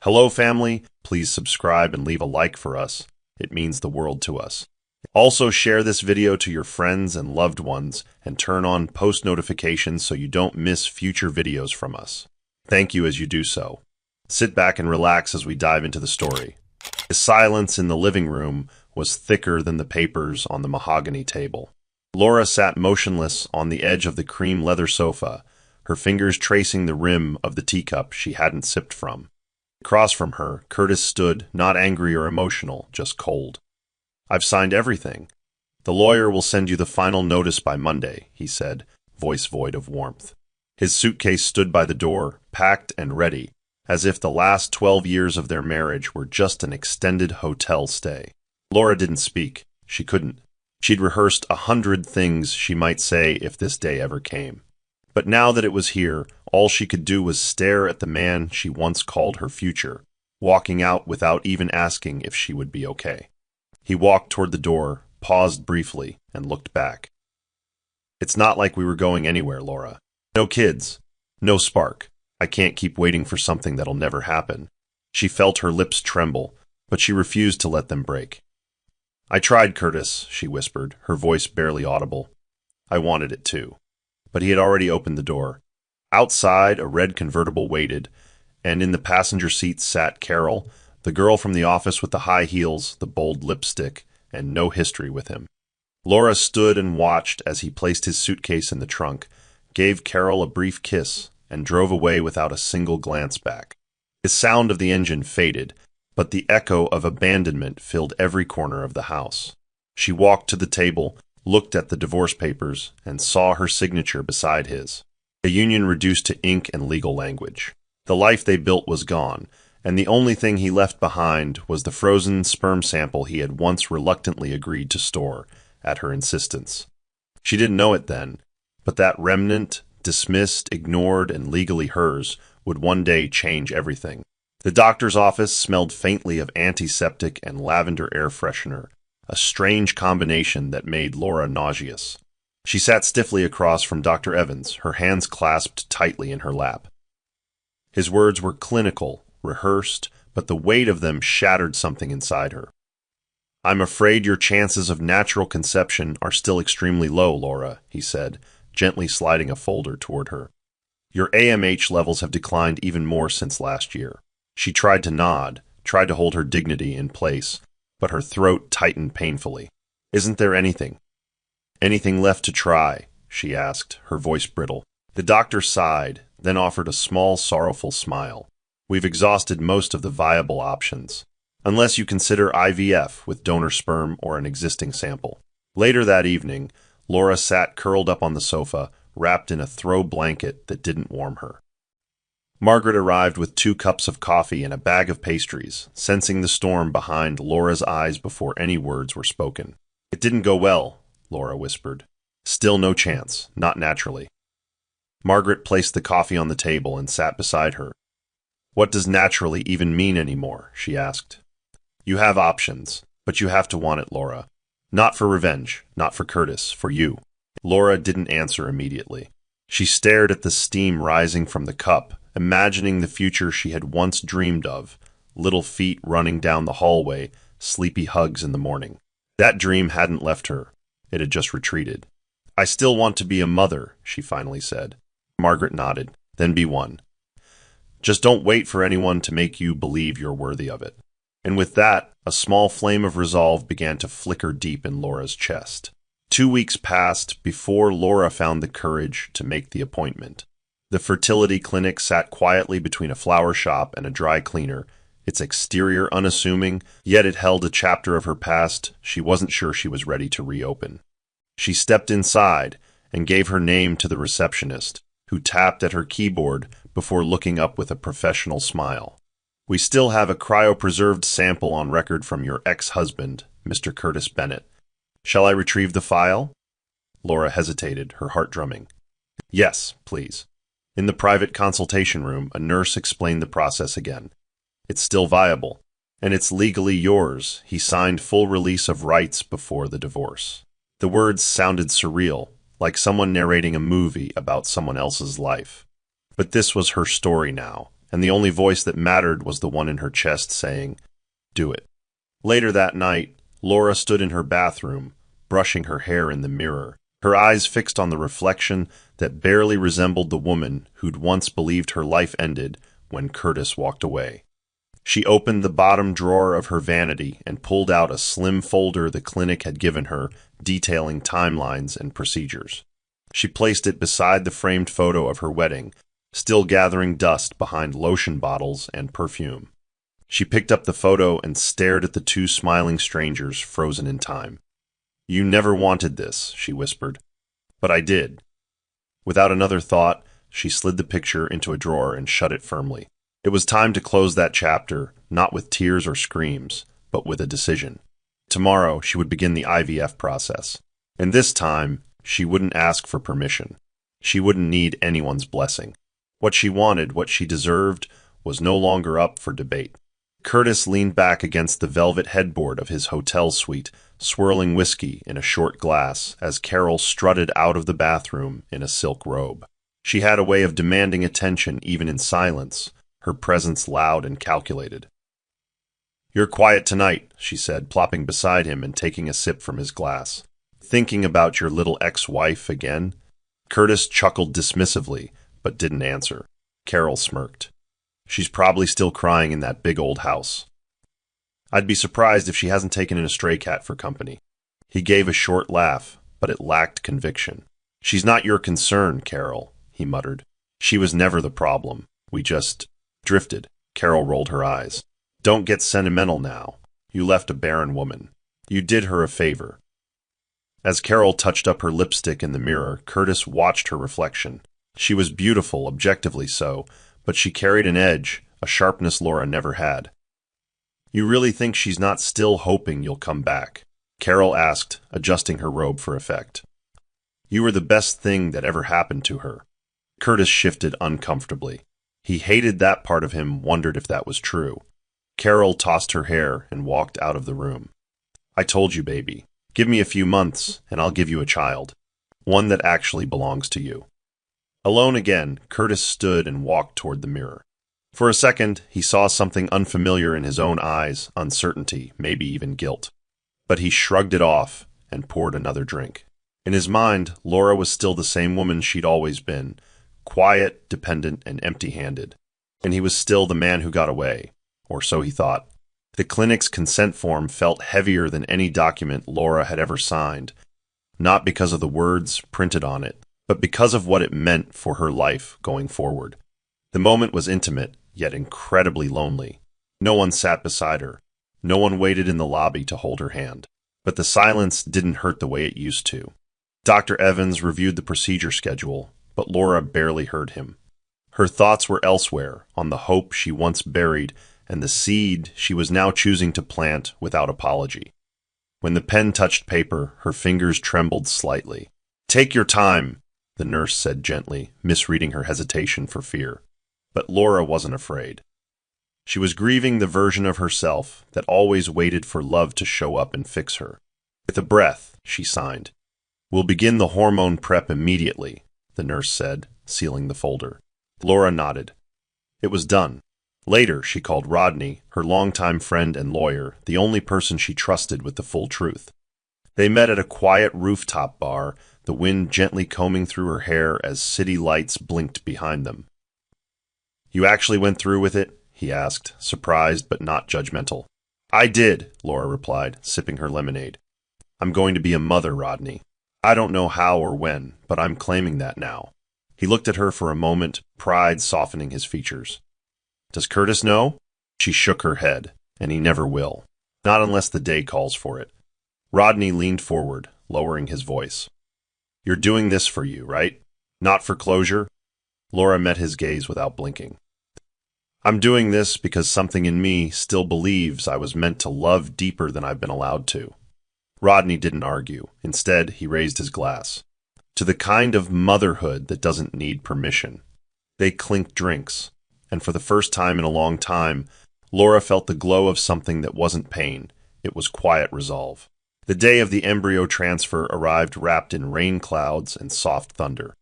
Hello, family. Please subscribe and leave a like for us. It means the world to us. Also, share this video to your friends and loved ones and turn on post notifications so you don't miss future videos from us. Thank you as you do so. Sit back and relax as we dive into the story. The silence in the living room was thicker than the papers on the mahogany table. Laura sat motionless on the edge of the cream leather sofa, her fingers tracing the rim of the teacup she hadn't sipped from. Across from her, Curtis stood, not angry or emotional, just cold. "I've signed everything. The lawyer will send you the final notice by Monday," he said, voice void of warmth. His suitcase stood by the door, packed and ready, as if the last 12 years of their marriage were just an extended hotel stay. Laura didn't speak. She couldn't. She'd rehearsed 100 things she might say if this day ever came. But now that it was here, all she could do was stare at the man she once called her future, walking out without even asking if she would be okay. He walked toward the door, paused briefly, and looked back. "It's not like we were going anywhere, Laura. No kids. No spark. I can't keep waiting for something that'll never happen." She felt her lips tremble, but she refused to let them break. "I tried, Curtis," she whispered, her voice barely audible. "I wanted it too." But he had already opened the door. Outside, a red convertible waited, and in the passenger seat sat Carol, the girl from the office with the high heels, the bold lipstick, and no history with him. Laura stood and watched as he placed his suitcase in the trunk, gave Carol a brief kiss, and drove away without a single glance back. The sound of the engine faded, but the echo of abandonment filled every corner of the house. She walked to the table, looked at the divorce papers, and saw her signature beside his. A union reduced to ink and legal language. The life they built was gone, and the only thing he left behind was the frozen sperm sample he had once reluctantly agreed to store, at her insistence. She didn't know it then, but that remnant, dismissed, ignored, and legally hers, would one day change everything. The doctor's office smelled faintly of antiseptic and lavender air freshener, a strange combination that made Laura nauseous. She sat stiffly across from Dr. Evans, her hands clasped tightly in her lap. His words were clinical, rehearsed, but the weight of them shattered something inside her. "I'm afraid your chances of natural conception are still extremely low, Laura," he said, gently sliding a folder toward her. "Your AMH levels have declined even more since last year." She tried to nod, tried to hold her dignity in place, but her throat tightened painfully. "Isn't there anything left to try?" she asked, her voice brittle. The doctor sighed, then offered a small, sorrowful smile. "We've exhausted most of the viable options, unless you consider IVF with donor sperm or an existing sample." Later that evening, Laura sat curled up on the sofa, wrapped in a throw blanket that didn't warm her. Margaret arrived with 2 cups of coffee and a bag of pastries, sensing the storm behind Laura's eyes before any words were spoken. "It didn't go well," Laura whispered. "Still no chance, not naturally." Margaret placed the coffee on the table and sat beside her. "What does naturally even mean anymore?" she asked. "You have options, but you have to want it, Laura. Not for revenge, not for Curtis, for you." Laura didn't answer immediately. She stared at the steam rising from the cup, imagining the future she had once dreamed of, little feet running down the hallway, sleepy hugs in the morning. That dream hadn't left her. It had just retreated. "I still want to be a mother," she finally said. Margaret nodded. "Then be one. Just don't wait for anyone to make you believe you're worthy of it." And with that, a small flame of resolve began to flicker deep in Laura's chest. 2 weeks passed before Laura found the courage to make the appointment. The fertility clinic sat quietly between a flower shop and a dry cleaner, its exterior unassuming, yet it held a chapter of her past she wasn't sure she was ready to reopen. She stepped inside and gave her name to the receptionist, who tapped at her keyboard before looking up with a professional smile. "We still have a cryopreserved sample on record from your ex-husband, Mr. Curtis Bennett. Shall I retrieve the file?" Laura hesitated, her heart drumming. "Yes, please." In the private consultation room, a nurse explained the process again. "It's still viable, and it's legally yours. He signed full release of rights before the divorce." The words sounded surreal, like someone narrating a movie about someone else's life. But this was her story now, and the only voice that mattered was the one in her chest saying, "Do it." Later that night, Laura stood in her bathroom, brushing her hair in the mirror, her eyes fixed on the reflection that barely resembled the woman who'd once believed her life ended when Curtis walked away. She opened the bottom drawer of her vanity and pulled out a slim folder the clinic had given her detailing timelines and procedures. She placed it beside the framed photo of her wedding, still gathering dust behind lotion bottles and perfume. She picked up the photo and stared at the two smiling strangers frozen in time. "You never wanted this," she whispered. "But I did." Without another thought, she slid the picture into a drawer and shut it firmly. It was time to close that chapter, not with tears or screams, but with a decision. Tomorrow, she would begin the IVF process. And this time, she wouldn't ask for permission. She wouldn't need anyone's blessing. What she wanted, what she deserved, was no longer up for debate. Curtis leaned back against the velvet headboard of his hotel suite, swirling whiskey in a short glass as Carol strutted out of the bathroom in a silk robe. She had a way of demanding attention even in silence, her presence loud and calculated. "You're quiet tonight," she said, plopping beside him and taking a sip from his glass. "Thinking about your little ex-wife again?" Curtis chuckled dismissively, but didn't answer. Carol smirked. "She's probably still crying in that big old house. I'd be surprised if she hasn't taken in a stray cat for company." He gave a short laugh, but it lacked conviction. "She's not your concern, Carol," he muttered. "She was never the problem. We just drifted." Carol rolled her eyes. "Don't get sentimental now. You left a barren woman. You did her a favor." As Carol touched up her lipstick in the mirror, Curtis watched her reflection. She was beautiful, objectively so, but she carried an edge, a sharpness Laura never had. "You really think she's not still hoping you'll come back?" Carol asked, adjusting her robe for effect. "You were the best thing that ever happened to her." Curtis shifted uncomfortably. He hated that part of him, wondered if that was true. Carol tossed her hair and walked out of the room. "I told you, baby. Give me a few months, and I'll give you a child. One that actually belongs to you." Alone again, Curtis stood and walked toward the mirror. For a second, he saw something unfamiliar in his own eyes, uncertainty, maybe even guilt. But he shrugged it off and poured another drink. In his mind, Laura was still the same woman she'd always been, quiet, dependent, and empty-handed. And he was still the man who got away, or so he thought. The clinic's consent form felt heavier than any document Laura had ever signed, not because of the words printed on it, but because of what it meant for her life going forward. The moment was intimate, yet incredibly lonely. No one sat beside her. No one waited in the lobby to hold her hand. But the silence didn't hurt the way it used to. Dr. Evans reviewed the procedure schedule, but Laura barely heard him. Her thoughts were elsewhere, on the hope she once buried and the seed she was now choosing to plant without apology. When the pen touched paper, her fingers trembled slightly. "Take your time," the nurse said gently, misreading her hesitation for fear. But Laura wasn't afraid. She was grieving the version of herself that always waited for love to show up and fix her. With a breath, she signed. "We'll begin the hormone prep immediately," the nurse said, sealing the folder. Laura nodded. It was done. Later, she called Rodney, her longtime friend and lawyer, the only person she trusted with the full truth. They met at a quiet rooftop bar, the wind gently combing through her hair as city lights blinked behind them. "You actually went through with it?" he asked, surprised but not judgmental. "I did," Laura replied, sipping her lemonade. "I'm going to be a mother, Rodney. I don't know how or when, but I'm claiming that now." He looked at her for a moment, pride softening his features. "Does Curtis know?" She shook her head, and he never will. Not unless the day calls for it. Rodney leaned forward, lowering his voice. "You're doing this for you, right? Not for closure?" Laura met his gaze without blinking. "I'm doing this because something in me still believes I was meant to love deeper than I've been allowed to." Rodney didn't argue. Instead, he raised his glass. "To the kind of motherhood that doesn't need permission." They clinked drinks, and for the first time in a long time, Laura felt the glow of something that wasn't pain. It was quiet resolve. The day of the embryo transfer arrived wrapped in rain clouds and soft thunder.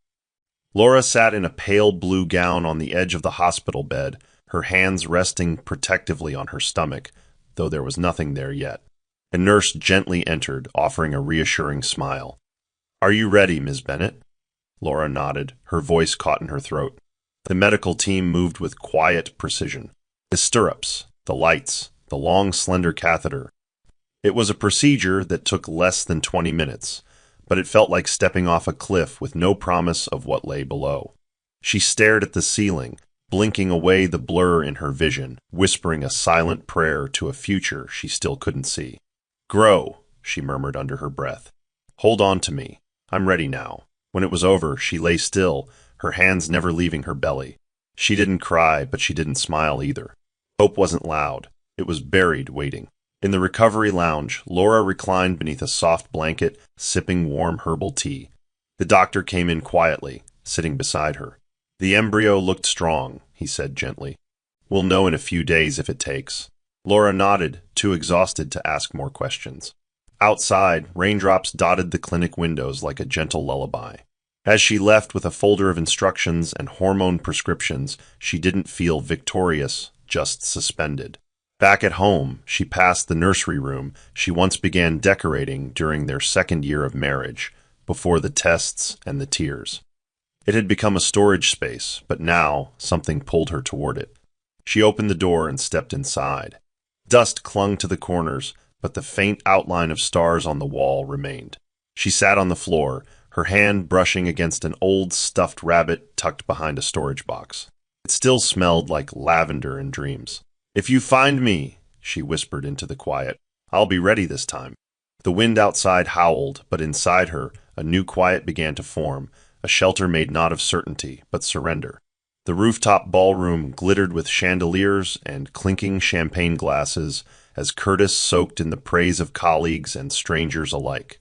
Laura sat in a pale blue gown on the edge of the hospital bed, her hands resting protectively on her stomach, though there was nothing there yet. A nurse gently entered, offering a reassuring smile. "Are you ready, Ms. Bennett?" Laura nodded, her voice caught in her throat. The medical team moved with quiet precision. The stirrups, the lights, the long, slender catheter. It was a procedure that took less than 20 minutes, but it felt like stepping off a cliff with no promise of what lay below. She stared at the ceiling, blinking away the blur in her vision, whispering a silent prayer to a future she still couldn't see. "Grow," she murmured under her breath. "Hold on to me. I'm ready now." When it was over, she lay still, her hands never leaving her belly. She didn't cry, but she didn't smile either. Hope wasn't loud. It was buried, waiting. In the recovery lounge, Laura reclined beneath a soft blanket, sipping warm herbal tea. The doctor came in quietly, sitting beside her. "The embryo looked strong," he said gently. "We'll know in a few days if it takes." Laura nodded, too exhausted to ask more questions. Outside, raindrops dotted the clinic windows like a gentle lullaby. As she left with a folder of instructions and hormone prescriptions, she didn't feel victorious, just suspended. Back at home, she passed the nursery room she once began decorating during their second year of marriage, before the tests and the tears. It had become a storage space, but now something pulled her toward it. She opened the door and stepped inside. Dust clung to the corners, but the faint outline of stars on the wall remained. She sat on the floor, her hand brushing against an old stuffed rabbit tucked behind a storage box. It still smelled like lavender and dreams. "If you find me," she whispered into the quiet, "I'll be ready this time." The wind outside howled, but inside her, a new quiet began to form, a shelter made not of certainty, but surrender. The rooftop ballroom glittered with chandeliers and clinking champagne glasses as Curtis soaked in the praise of colleagues and strangers alike.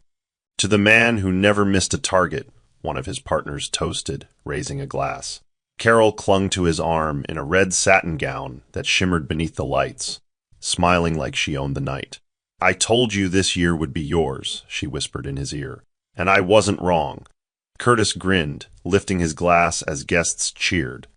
"To the man who never missed a target," one of his partners toasted, raising a glass. Carol clung to his arm in a red satin gown that shimmered beneath the lights, smiling like she owned the night. "I told you this year would be yours," she whispered in his ear, "and I wasn't wrong." Curtis grinned, lifting his glass as guests cheered,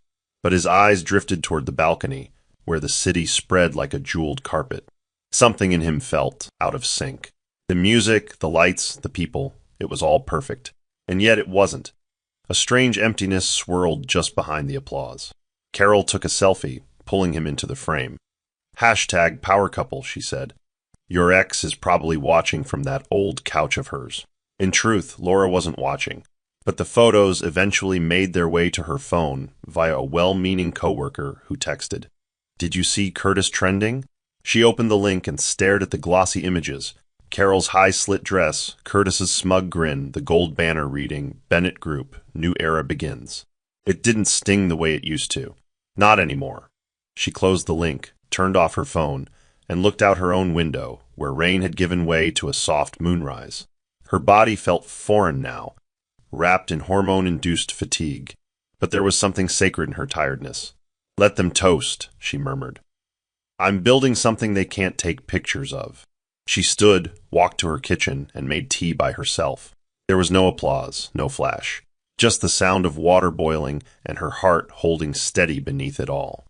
but his eyes drifted toward the balcony, where the city spread like a jeweled carpet. Something in him felt out of sync. The music, the lights, the people, it was all perfect. And yet it wasn't. A strange emptiness swirled just behind the applause. Carol took a selfie, pulling him into the frame. "Hashtag power couple," she said. "Your ex is probably watching from that old couch of hers." In truth, Laura wasn't watching, but the photos eventually made their way to her phone via a well-meaning coworker who texted, "Did you see Curtis trending?" She opened the link and stared at the glossy images. Carol's high-slit dress, Curtis's smug grin, the gold banner reading, "Bennett Group, New Era Begins." It didn't sting the way it used to. Not anymore. She closed the link, turned off her phone, and looked out her own window, where rain had given way to a soft moonrise. Her body felt foreign now, wrapped in hormone-induced fatigue, but there was something sacred in her tiredness. "Let them toast," she murmured. "I'm building something they can't take pictures of." She stood, walked to her kitchen, and made tea by herself. There was no applause, no flash, just the sound of water boiling and her heart holding steady beneath it all.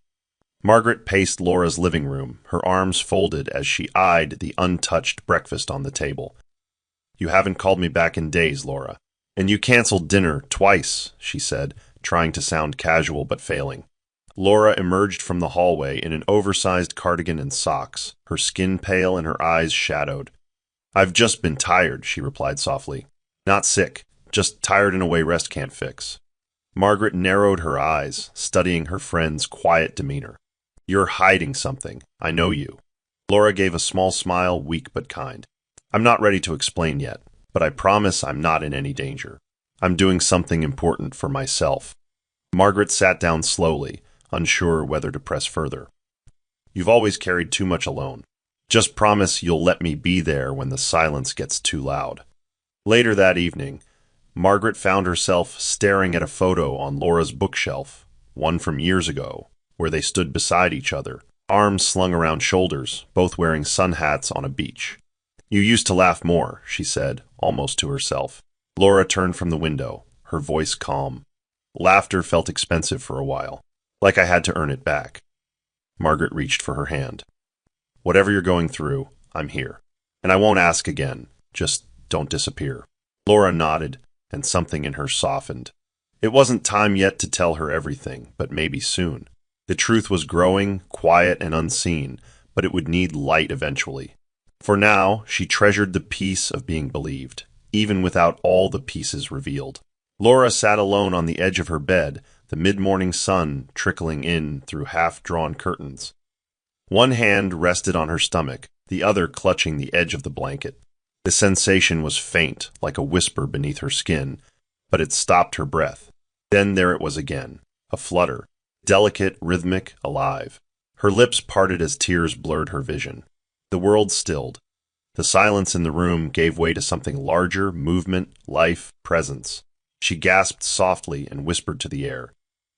Margaret paced Laura's living room, her arms folded as she eyed the untouched breakfast on the table. "You haven't called me back in days, Laura. And you canceled dinner twice," she said, trying to sound casual but failing. Laura emerged from the hallway in an oversized cardigan and socks, her skin pale and her eyes shadowed. "I've just been tired," she replied softly. "Not sick, just tired in a way rest can't fix." Margaret narrowed her eyes, studying her friend's quiet demeanor. "You're hiding something. I know you." Laura gave a small smile, weak but kind. "I'm not ready to explain yet, but I promise I'm not in any danger. I'm doing something important for myself." Margaret sat down slowly, unsure whether to press further. "You've always carried too much alone. Just promise you'll let me be there when the silence gets too loud." Later that evening, Margaret found herself staring at a photo on Laura's bookshelf, one from years ago, where they stood beside each other, arms slung around shoulders, both wearing sun hats on a beach. "You used to laugh more," she said, almost to herself. Laura turned from the window, her voice calm. "Laughter felt expensive for a while, like I had to earn it back." Margaret reached for her hand. "Whatever you're going through, I'm here. And I won't ask again. Just don't disappear." Laura nodded, and something in her softened. It wasn't time yet to tell her everything, but maybe soon. The truth was growing, quiet and unseen, but it would need light eventually. For now, she treasured the peace of being believed, even without all the pieces revealed. Laura sat alone on the edge of her bed, the mid-morning sun trickling in through half-drawn curtains. One hand rested on her stomach, the other clutching the edge of the blanket. The sensation was faint, like a whisper beneath her skin, but it stopped her breath. Then there it was again, a flutter, delicate, rhythmic, alive. Her lips parted as tears blurred her vision. The world stilled. The silence in the room gave way to something larger, movement, life, presence. She gasped softly and whispered to the air,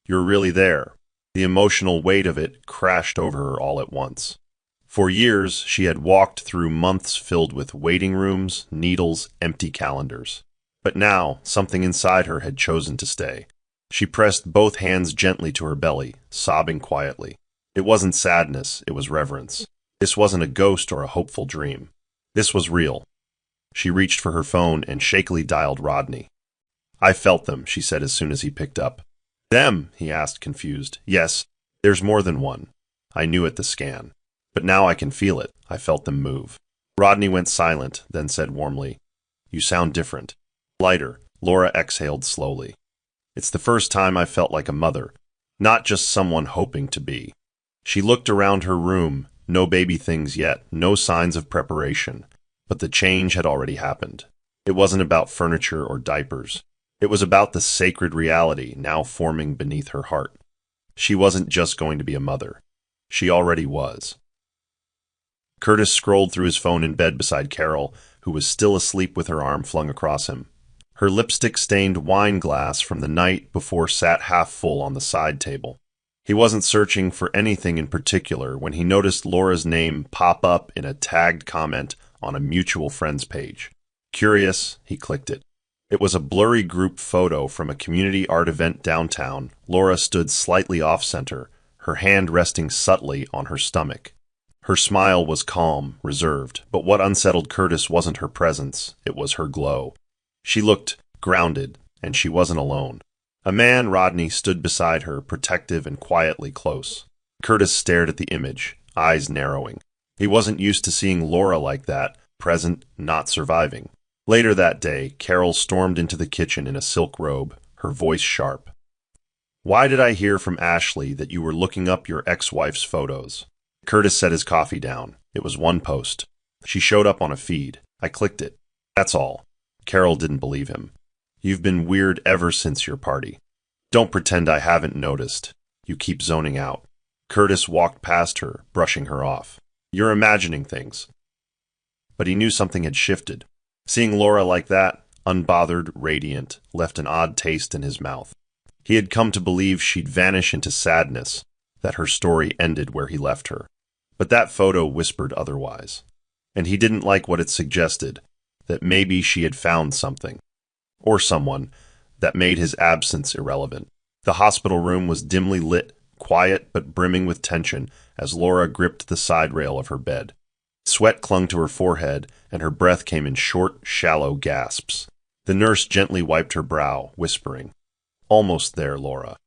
"You're really there." The emotional weight of it crashed over her all at once. For years, she had walked through months filled with waiting rooms, needles, empty calendars. But now, something inside her had chosen to stay. She pressed both hands gently to her belly, sobbing quietly. It wasn't sadness, it was reverence. This wasn't a ghost or a hopeful dream. This was real. She reached for her phone and shakily dialed Rodney. "I felt them," she said as soon as he picked up. "Them?" he asked, confused. "Yes, there's more than one. I knew at the scan. But now I can feel it. I felt them move." Rodney went silent, then said warmly, "You sound different." Lighter, Laura exhaled slowly. "It's the first time I felt like a mother, not just someone hoping to be." She looked around her room, no baby things yet, no signs of preparation. But the change had already happened. It wasn't about furniture or diapers. It was about the sacred reality now forming beneath her heart. She wasn't just going to be a mother. She already was. Curtis scrolled through his phone in bed beside Carol, who was still asleep with her arm flung across him. Her lipstick-stained wine glass from the night before sat half full on the side table. He wasn't searching for anything in particular when he noticed Laura's name pop up in a tagged comment on a mutual friends page. Curious, he clicked it. It was a blurry group photo from a community art event downtown. Laura stood slightly off-center, her hand resting subtly on her stomach. Her smile was calm, reserved, but what unsettled Curtis wasn't her presence, it was her glow. She looked grounded, and she wasn't alone. A man, Rodney, stood beside her, protective and quietly close. Curtis stared at the image, eyes narrowing. He wasn't used to seeing Laura like that, present, not surviving. Later that day, Carol stormed into the kitchen in a silk robe, her voice sharp. "Why did I hear from Ashley that you were looking up your ex-wife's photos?" Curtis set his coffee down. It was one post. She showed up on a feed. I clicked it. That's all. Carol didn't believe him. "You've been weird ever since your party. Don't pretend I haven't noticed. You keep zoning out." Curtis walked past her, brushing her off. "You're imagining things." But he knew something had shifted. Seeing Laura like that, unbothered, radiant, left an odd taste in his mouth. He had come to believe she'd vanish into sadness, that her story ended where he left her. But that photo whispered otherwise. And he didn't like what it suggested, that maybe she had found something, or someone, that made his absence irrelevant. The hospital room was dimly lit, quiet but brimming with tension as Laura gripped the side rail of her bed. Sweat clung to her forehead, and her breath came in short, shallow gasps. The nurse gently wiped her brow, whispering, "Almost there, Laura.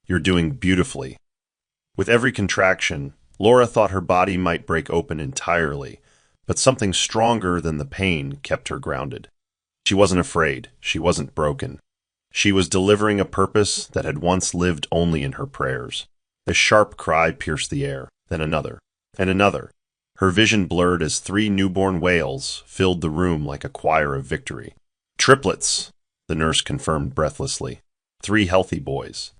You're doing beautifully." With every contraction, Laura thought her body might break open entirely, but something stronger than the pain kept her grounded. She wasn't afraid. She wasn't broken. She was delivering a purpose that had once lived only in her prayers. A sharp cry pierced the air, then another, and another. Her vision blurred as 3 newborn wails filled the room like a choir of victory. "Triplets," the nurse confirmed breathlessly. 3 healthy boys.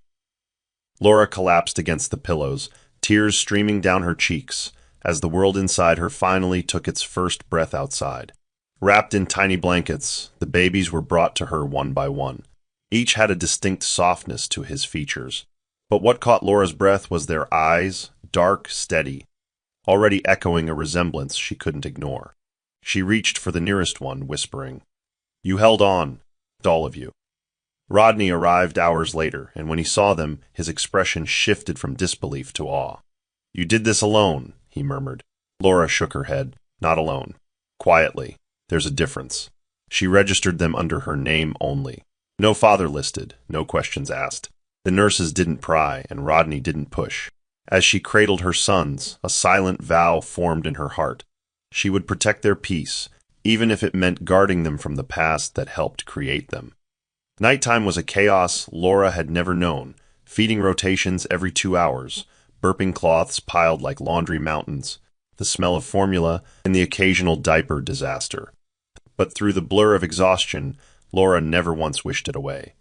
Laura collapsed against the pillows, tears streaming down her cheeks, as the world inside her finally took its first breath outside. Wrapped in tiny blankets, the babies were brought to her one by one. Each had a distinct softness to his features. But what caught Laura's breath was their eyes, dark, steady, already echoing a resemblance she couldn't ignore. She reached for the nearest one, whispering, "You held on, all of you." Rodney arrived hours later, and when he saw them, his expression shifted from disbelief to awe. You did this alone, he murmured. Laura shook her head. Not alone. Quietly. There's a difference. She registered them under her name only. No father listed, no questions asked. The nurses didn't pry, and Rodney didn't push. As she cradled her sons, a silent vow formed in her heart. She would protect their peace, even if it meant guarding them from the past that helped create them. Nighttime was a chaos Laura had never known, feeding rotations every 2 hours, burping cloths piled like laundry mountains, the smell of formula, and the occasional diaper disaster. But through the blur of exhaustion, Laura never once wished it away.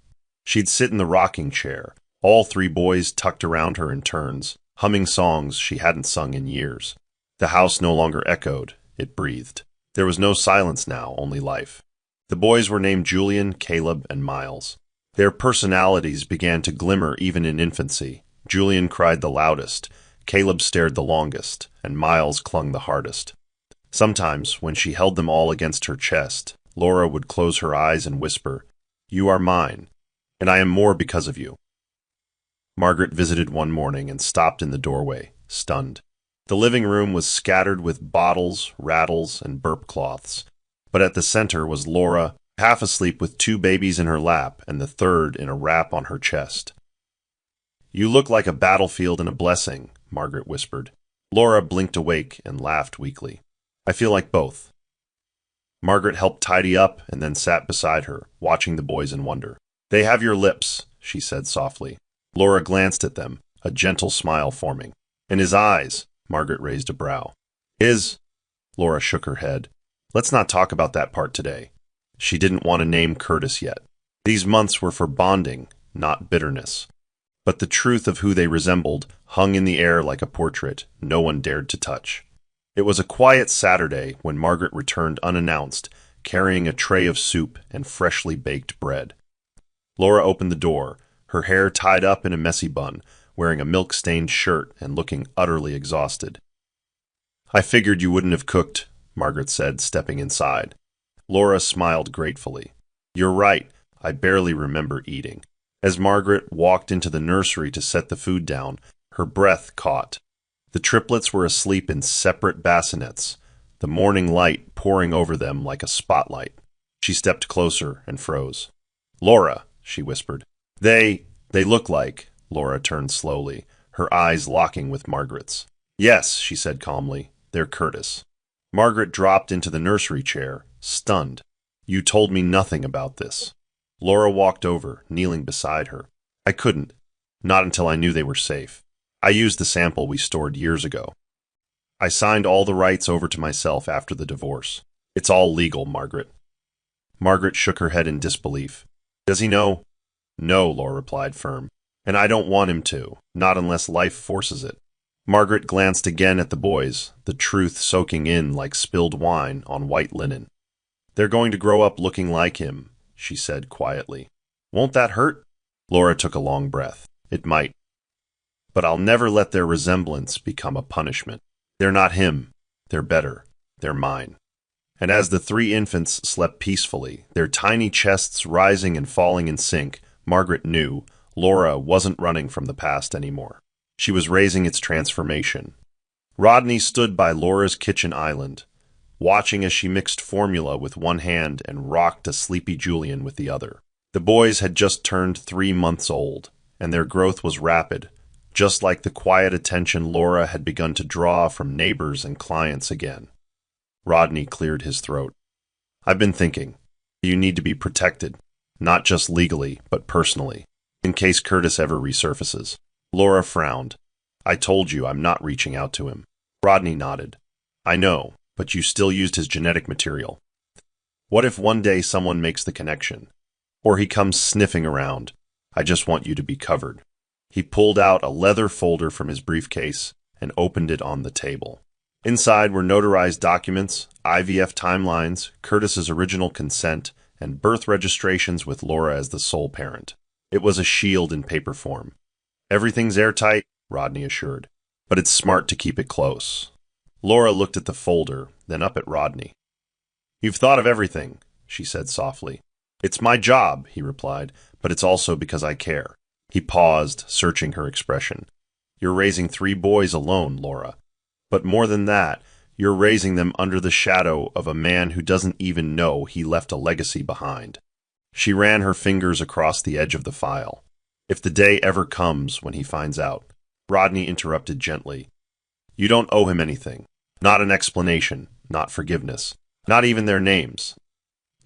She'd sit in the rocking chair, all 3 boys tucked around her in turns, humming songs she hadn't sung in years. The house no longer echoed, it breathed. There was no silence now, only life. The boys were named Julian, Caleb, and Miles. Their personalities began to glimmer even in infancy. Julian cried the loudest, Caleb stared the longest, and Miles clung the hardest. Sometimes, when she held them all against her chest, Laura would close her eyes and whisper, "You are mine, and I am more because of you." Margaret visited one morning and stopped in the doorway, stunned. The living room was scattered with bottles, rattles, and burp cloths, but at the center was Laura, half asleep with 2 babies in her lap and the third in a wrap on her chest. "You look like a battlefield and a blessing," Margaret whispered. Laura blinked awake and laughed weakly. "I feel like both." Margaret helped tidy up and then sat beside her, watching the boys in wonder. "They have your lips," she said softly. Laura glanced at them, a gentle smile forming. "And his eyes," Margaret raised a brow. "His?" Laura shook her head. "Let's not talk about that part today." She didn't want to name Curtis yet. These months were for bonding, not bitterness. But the truth of who they resembled hung in the air like a portrait no one dared to touch. It was a quiet Saturday when Margaret returned unannounced, carrying a tray of soup and freshly baked bread. Laura opened the door, her hair tied up in a messy bun, wearing a milk-stained shirt and looking utterly exhausted. "I figured you wouldn't have cooked," Margaret said, stepping inside. Laura smiled gratefully. "You're right, I barely remember eating." As Margaret walked into the nursery to set the food down, her breath caught. The triplets were asleep in separate bassinets, the morning light pouring over them like a spotlight. She stepped closer and froze. "Laura," she whispered. They look like," Laura turned slowly, her eyes locking with Margaret's. "Yes," she said calmly, "they're Curtis." Margaret dropped into the nursery chair, stunned. "You told me nothing about this." Laura walked over, kneeling beside her. "I couldn't. Not until I knew they were safe. I used the sample we stored years ago. I signed all the rights over to myself after the divorce. It's all legal, Margaret." Margaret shook her head in disbelief. "Does he know?" "No," Laura replied, firm. "And I don't want him to, not unless life forces it." Margaret glanced again at the boys, the truth soaking in like spilled wine on white linen. "They're going to grow up looking like him," she said quietly. "Won't that hurt?" Laura took a long breath. "It might. But I'll never let their resemblance become a punishment. They're not him. They're better. They're mine." And as the 3 infants slept peacefully, their tiny chests rising and falling in sync, Margaret knew Laura wasn't running from the past anymore. She was raising its transformation. Rodney stood by Laura's kitchen island, watching as she mixed formula with one hand and rocked a sleepy Julian with the other. The boys had just turned 3 months old, and their growth was rapid, just like the quiet attention Laura had begun to draw from neighbors and clients again. Rodney cleared his throat. "I've been thinking. You need to be protected, not just legally, but personally, in case Curtis ever resurfaces." Laura frowned. "I told you I'm not reaching out to him." Rodney nodded. "I know, but you still used his genetic material. What if one day someone makes the connection? Or he comes sniffing around? I just want you to be covered." He pulled out a leather folder from his briefcase and opened it on the table. Inside were notarized documents, IVF timelines, Curtis's original consent, and birth registrations with Laura as the sole parent. It was a shield in paper form. "Everything's airtight," Rodney assured, "but it's smart to keep it close." Laura looked at the folder, then up at Rodney. "You've thought of everything," she said softly. "It's my job," he replied, "but it's also because I care." He paused, searching her expression. You're raising 3 boys alone, Laura. But more than that, you're raising them under the shadow of a man who doesn't even know he left a legacy behind. She ran her fingers across the edge of the file. If the day ever comes when he finds out. Rodney interrupted gently. You don't owe him anything. Not an explanation, not forgiveness, not even their names.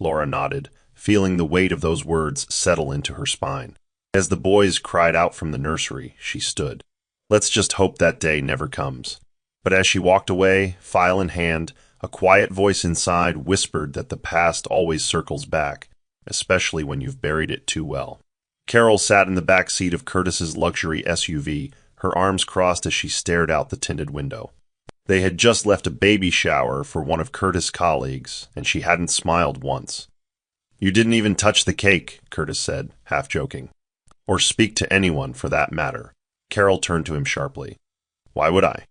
Laura nodded, feeling the weight of those words settle into her spine. As the boys cried out from the nursery, she stood. Let's just hope that day never comes. But as she walked away, file in hand, a quiet voice inside whispered that the past always circles back, especially when you've buried it too well. Carol sat in the back seat of Curtis's luxury SUV, her arms crossed as she stared out the tinted window. They had just left a baby shower for one of Curtis' colleagues, and she hadn't smiled once. You didn't even touch the cake, Curtis said, half joking. Or speak to anyone, for that matter. Carol turned to him sharply. Why would I?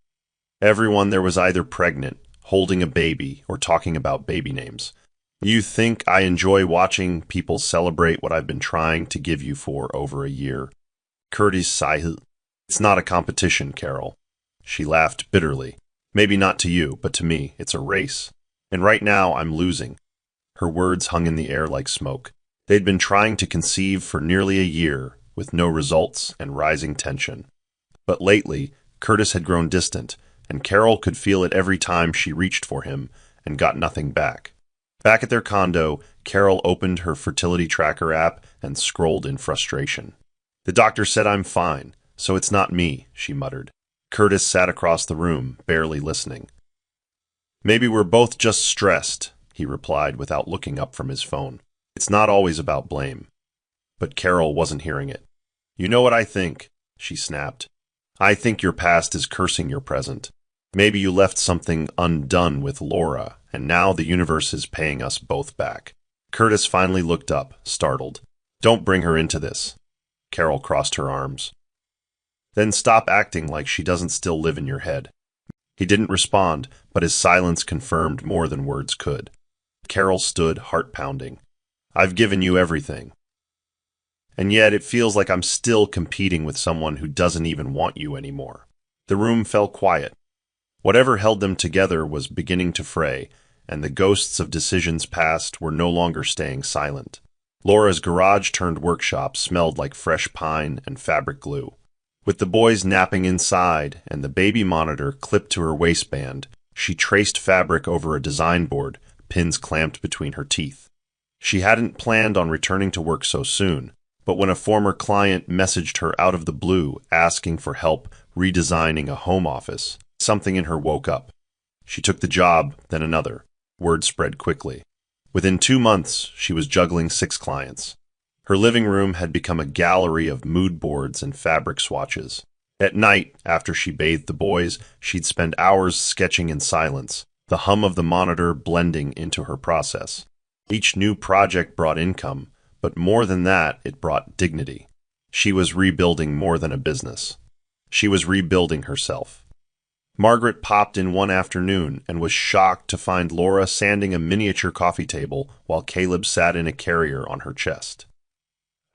Everyone there was either pregnant, holding a baby, or talking about baby names. You think I enjoy watching people celebrate what I've been trying to give you for over a year? Curtis sighed. It's not a competition, Carol. She laughed bitterly. Maybe not to you, but to me, it's a race. And right now, I'm losing. Her words hung in the air like smoke. They'd been trying to conceive for nearly a year, with no results and rising tension. But lately, Curtis had grown distant, and Carol could feel it every time she reached for him and got nothing back. Back at their condo, Carol opened her fertility tracker app and scrolled in frustration. The doctor said I'm fine, so it's not me, she muttered. Curtis sat across the room, barely listening. Maybe we're both just stressed, he replied without looking up from his phone. It's not always about blame. But Carol wasn't hearing it. You know what I think, she snapped. I think your past is cursing your present. Maybe you left something undone with Laura, and now the universe is paying us both back. Curtis finally looked up, startled. Don't bring her into this. Carol crossed her arms. Then stop acting like she doesn't still live in your head. He didn't respond, but his silence confirmed more than words could. Carol stood, heart pounding. I've given you everything. And yet it feels like I'm still competing with someone who doesn't even want you anymore. The room fell quiet. Whatever held them together was beginning to fray, and the ghosts of decisions past were no longer staying silent. Laura's garage-turned-workshop smelled like fresh pine and fabric glue. With the boys napping inside and the baby monitor clipped to her waistband, she traced fabric over a design board, pins clamped between her teeth. She hadn't planned on returning to work so soon, but when a former client messaged her out of the blue asking for help redesigning a home office, something in her woke up. She took the job, then another. Word spread quickly. Within 2 months, she was juggling 6 clients. Her living room had become a gallery of mood boards and fabric swatches. At night, after she bathed the boys, she'd spend hours sketching in silence, the hum of the monitor blending into her process. Each new project brought income, but more than that, it brought dignity. She was rebuilding more than a business. She was rebuilding herself. Margaret popped in one afternoon and was shocked to find Laura sanding a miniature coffee table while Caleb sat in a carrier on her chest.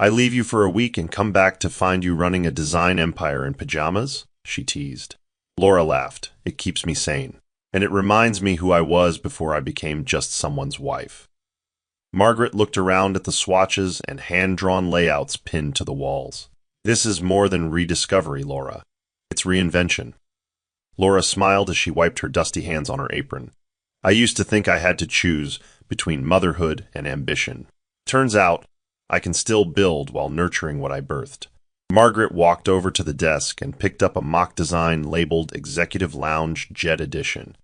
I leave you for a week and come back to find you running a design empire in pajamas? She teased. Laura laughed. It keeps me sane. And it reminds me who I was before I became just someone's wife. Margaret looked around at the swatches and hand-drawn layouts pinned to the walls. This is more than rediscovery, Laura. It's reinvention. Laura smiled as she wiped her dusty hands on her apron. I used to think I had to choose between motherhood and ambition. Turns out, I can still build while nurturing what I birthed. Margaret walked over to the desk and picked up a mock design labeled Executive Lounge Jet Edition.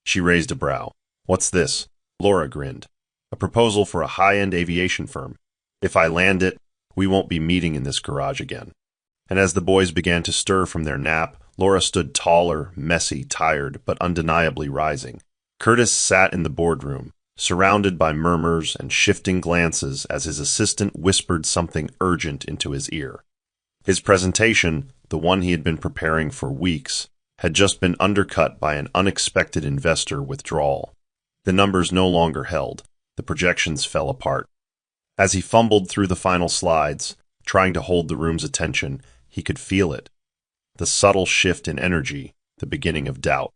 She raised a brow. What's this? Laura grinned. A proposal for a high-end aviation firm. If I land it, we won't be meeting in this garage again. And as the boys began to stir from their nap, Laura stood taller, messy, tired, but undeniably rising. Curtis sat in the boardroom, surrounded by murmurs and shifting glances as his assistant whispered something urgent into his ear. His presentation, the one he had been preparing for weeks, had just been undercut by an unexpected investor withdrawal. The numbers no longer held. The projections fell apart. As he fumbled through the final slides, trying to hold the room's attention, he could feel it. the subtle shift in energy, the beginning of doubt.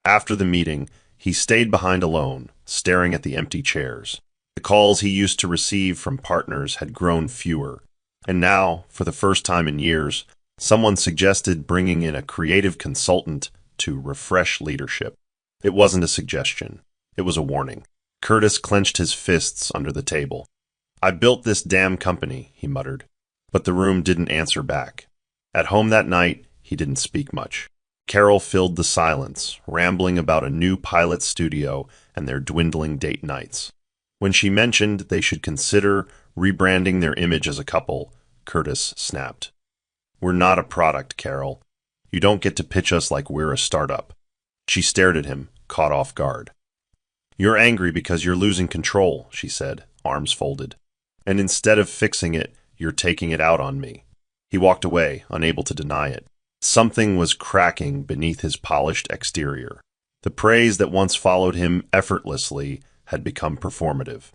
After the meeting, he stayed behind alone, staring at the empty chairs. The calls he used to receive from partners had grown fewer, and now, for the first time in years, someone suggested bringing in a creative consultant to refresh leadership. It wasn't a suggestion. It was a warning. Curtis clenched his fists under the table. "I built this damn company," he muttered. But the room didn't answer back. At home that night, he didn't speak much. Carol filled the silence, rambling about a new pilot studio and their dwindling date nights. When she mentioned they should consider rebranding their image as a couple, Curtis snapped. "We're not a product, Carol. You don't get to pitch us like we're a startup." She stared at him, caught off guard. "You're angry because you're losing control," she said, arms folded. "And instead of fixing it, you're taking it out on me." He walked away, unable to deny it. Something was cracking beneath his polished exterior. The praise that once followed him effortlessly had become performative.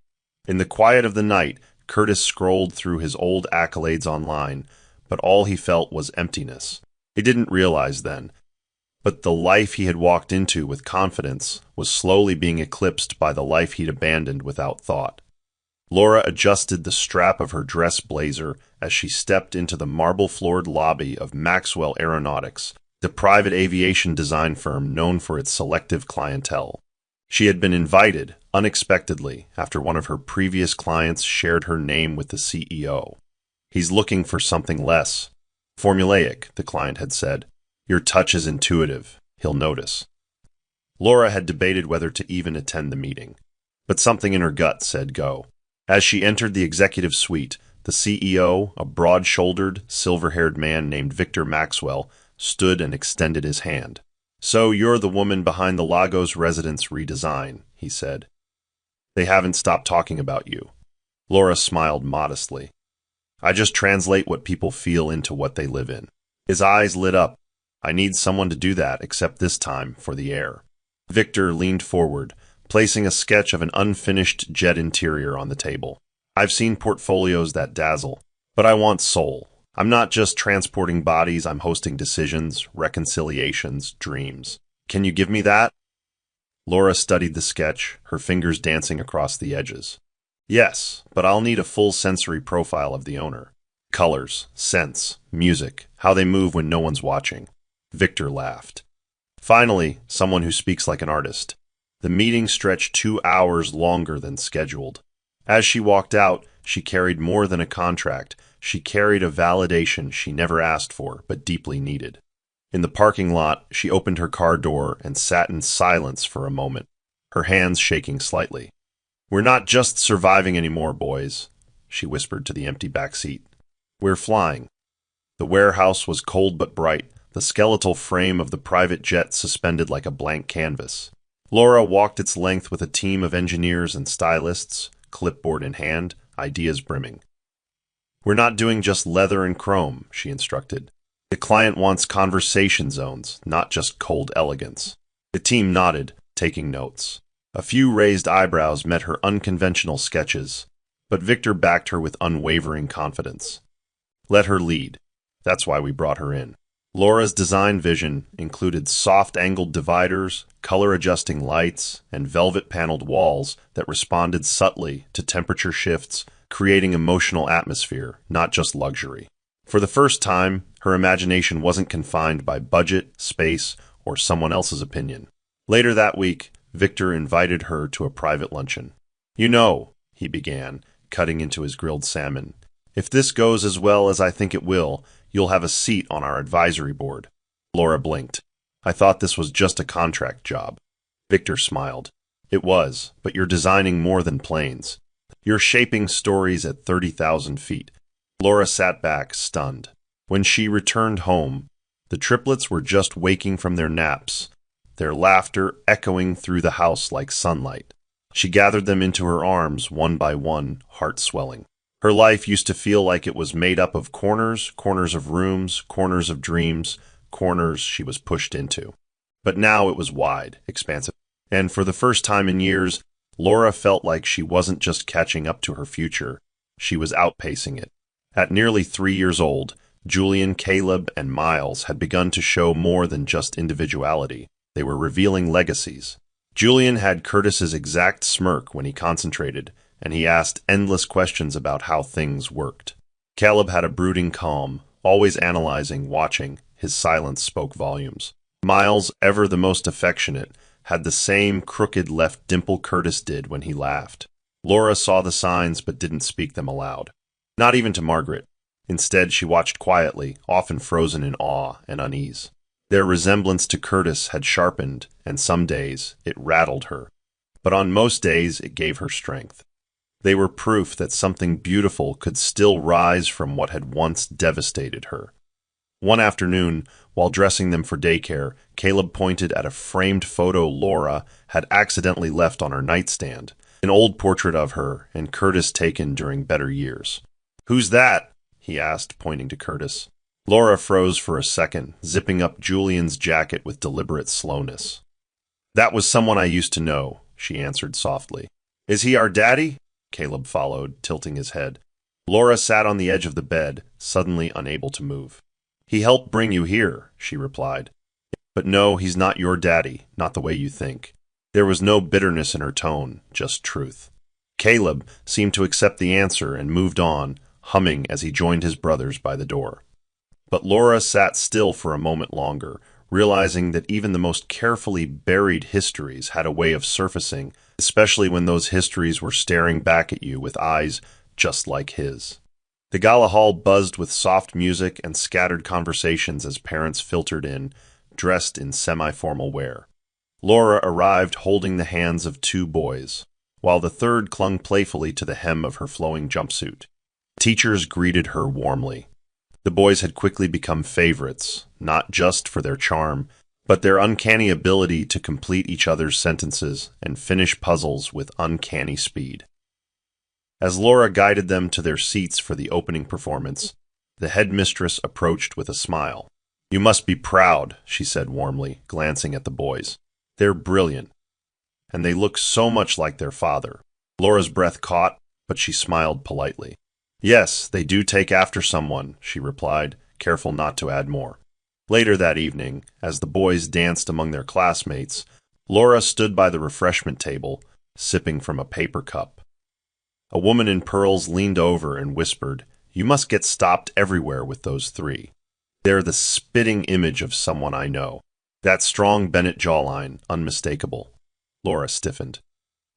In the quiet of the night, Curtis scrolled through his old accolades online, but all he felt was emptiness. He didn't realize then, but the life he had walked into with confidence was slowly being eclipsed by the life he'd abandoned without thought. Laura adjusted the strap of her dress blazer as she stepped into the marble-floored lobby of Maxwell Aeronautics, the private aviation design firm known for its selective clientele. She had been invited, unexpectedly, after one of her previous clients shared her name with the CEO. "He's looking for something less formulaic," the client had said. "Your touch is intuitive. He'll notice." Laura had debated whether to even attend the meeting, but something in her gut said go. As she entered the executive suite, the CEO, a broad-shouldered, silver-haired man named Victor Maxwell, stood and extended his hand. "So you're the woman behind the Lagos residence redesign," he said. "They haven't stopped talking about you." Laura smiled modestly. "I just translate what people feel into what they live in." His eyes lit up. "I need someone to do that, except this time for the air." Victor leaned forward, placing a sketch of an unfinished jet interior on the table. "I've seen portfolios that dazzle, but I want soul. I'm not just transporting bodies, I'm hosting decisions, reconciliations, dreams. Can you give me that?" Laura studied the sketch, her fingers dancing across the edges. "Yes, but I'll need a full sensory profile of the owner. Colors, scents, music, how they move when no one's watching." Victor laughed. "Finally, someone who speaks like an artist." The meeting stretched 2 hours longer than scheduled. As she walked out, she carried more than a contract. She carried a validation she never asked for, but deeply needed. In the parking lot, she opened her car door and sat in silence for a moment, her hands shaking slightly. "We're not just surviving anymore, boys," she whispered to the empty back seat. "We're flying." The warehouse was cold but bright, the skeletal frame of the private jet suspended like a blank canvas. Laura walked its length with a team of engineers and stylists, clipboard in hand, ideas brimming. "We're not doing just leather and chrome," she instructed. "The client wants conversation zones, not just cold elegance." The team nodded, taking notes. A few raised eyebrows met her unconventional sketches, but Victor backed her with unwavering confidence. "Let her lead. That's why we brought her in." Laura's design vision included soft-angled dividers, color-adjusting lights, and velvet-paneled walls that responded subtly to temperature shifts, creating emotional atmosphere, not just luxury. For the first time, her imagination wasn't confined by budget, space, or someone else's opinion. Later that week, Victor invited her to a private luncheon. "You know," he began, cutting into his grilled salmon, "if this goes as well as I think it will, you'll have a seat on our advisory board." Laura blinked. "I thought this was just a contract job." Victor smiled. "It was, but you're designing more than planes. You're shaping stories at 30,000 feet. Laura sat back, stunned. When she returned home, the triplets were just waking from their naps, their laughter echoing through the house like sunlight. She gathered them into her arms, one by one, heart swelling. Her life used to feel like it was made up of corners, corners of rooms, corners of dreams, corners she was pushed into. But now it was wide, expansive. And for the first time in years, Laura felt like she wasn't just catching up to her future, she was outpacing it. At nearly 3 years old, Julian, Caleb, and Miles had begun to show more than just individuality. They were revealing legacies. Julian had Curtis's exact smirk when he concentrated, and he asked endless questions about how things worked. Caleb had a brooding calm, always analyzing, watching. His silence spoke volumes. Miles, ever the most affectionate, had the same crooked left dimple Curtis did when he laughed. Laura saw the signs but didn't speak them aloud. Not even to Margaret. Instead, she watched quietly, often frozen in awe and unease. Their resemblance to Curtis had sharpened, and some days it rattled her. But on most days it gave her strength. They were proof that something beautiful could still rise from what had once devastated her. One afternoon, while dressing them for daycare, Caleb pointed at a framed photo Laura had accidentally left on her nightstand, an old portrait of her and Curtis taken during better years. "Who's that?" he asked, pointing to Curtis. Laura froze for a second, zipping up Julian's jacket with deliberate slowness. "That was someone I used to know," she answered softly. "Is he our daddy?" Caleb followed, tilting his head. Laura sat on the edge of the bed, suddenly unable to move. "He helped bring you here," she replied. "But no, he's not your daddy, not the way you think." There was no bitterness in her tone, just truth. Caleb seemed to accept the answer and moved on, humming as he joined his brothers by the door. But Laura sat still for a moment longer, realizing that even the most carefully buried histories had a way of surfacing, especially when those histories were staring back at you with eyes just like his. The gala hall buzzed with soft music and scattered conversations as parents filtered in, dressed in semi-formal wear. Laura arrived holding the hands of two boys, while the third clung playfully to the hem of her flowing jumpsuit. Teachers greeted her warmly. The boys had quickly become favorites, not just for their charm, but their uncanny ability to complete each other's sentences and finish puzzles with uncanny speed. As Laura guided them to their seats for the opening performance, the headmistress approached with a smile. "You must be proud," she said warmly, glancing at the boys. "They're brilliant, and they look so much like their father." Laura's breath caught, but she smiled politely. "Yes, they do take after someone," she replied, careful not to add more. Later that evening, as the boys danced among their classmates, Laura stood by the refreshment table, sipping from a paper cup. A woman in pearls leaned over and whispered, "You must get stopped everywhere with those three. They're the spitting image of someone I know. That strong Bennett jawline, unmistakable." Laura stiffened.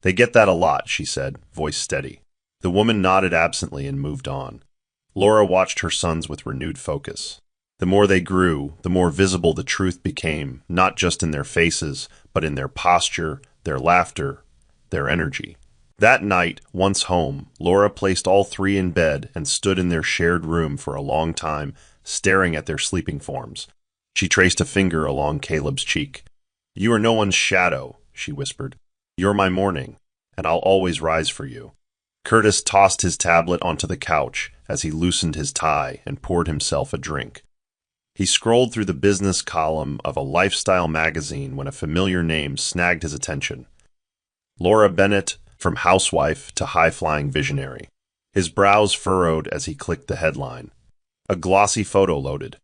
"They get that a lot," she said, voice steady. The woman nodded absently and moved on. Laura watched her sons with renewed focus. The more they grew, the more visible the truth became, not just in their faces, but in their posture, their laughter, their energy. That night, once home, Laura placed all three in bed and stood in their shared room for a long time, staring at their sleeping forms. She traced a finger along Caleb's cheek. "You are no one's shadow," she whispered. "You're my morning, and I'll always rise for you." Curtis tossed his tablet onto the couch as he loosened his tie and poured himself a drink. He scrolled through the business column of a lifestyle magazine when a familiar name snagged his attention. Laura Bennett, from housewife to high-flying visionary. His brows furrowed as he clicked the headline. A glossy photo loaded.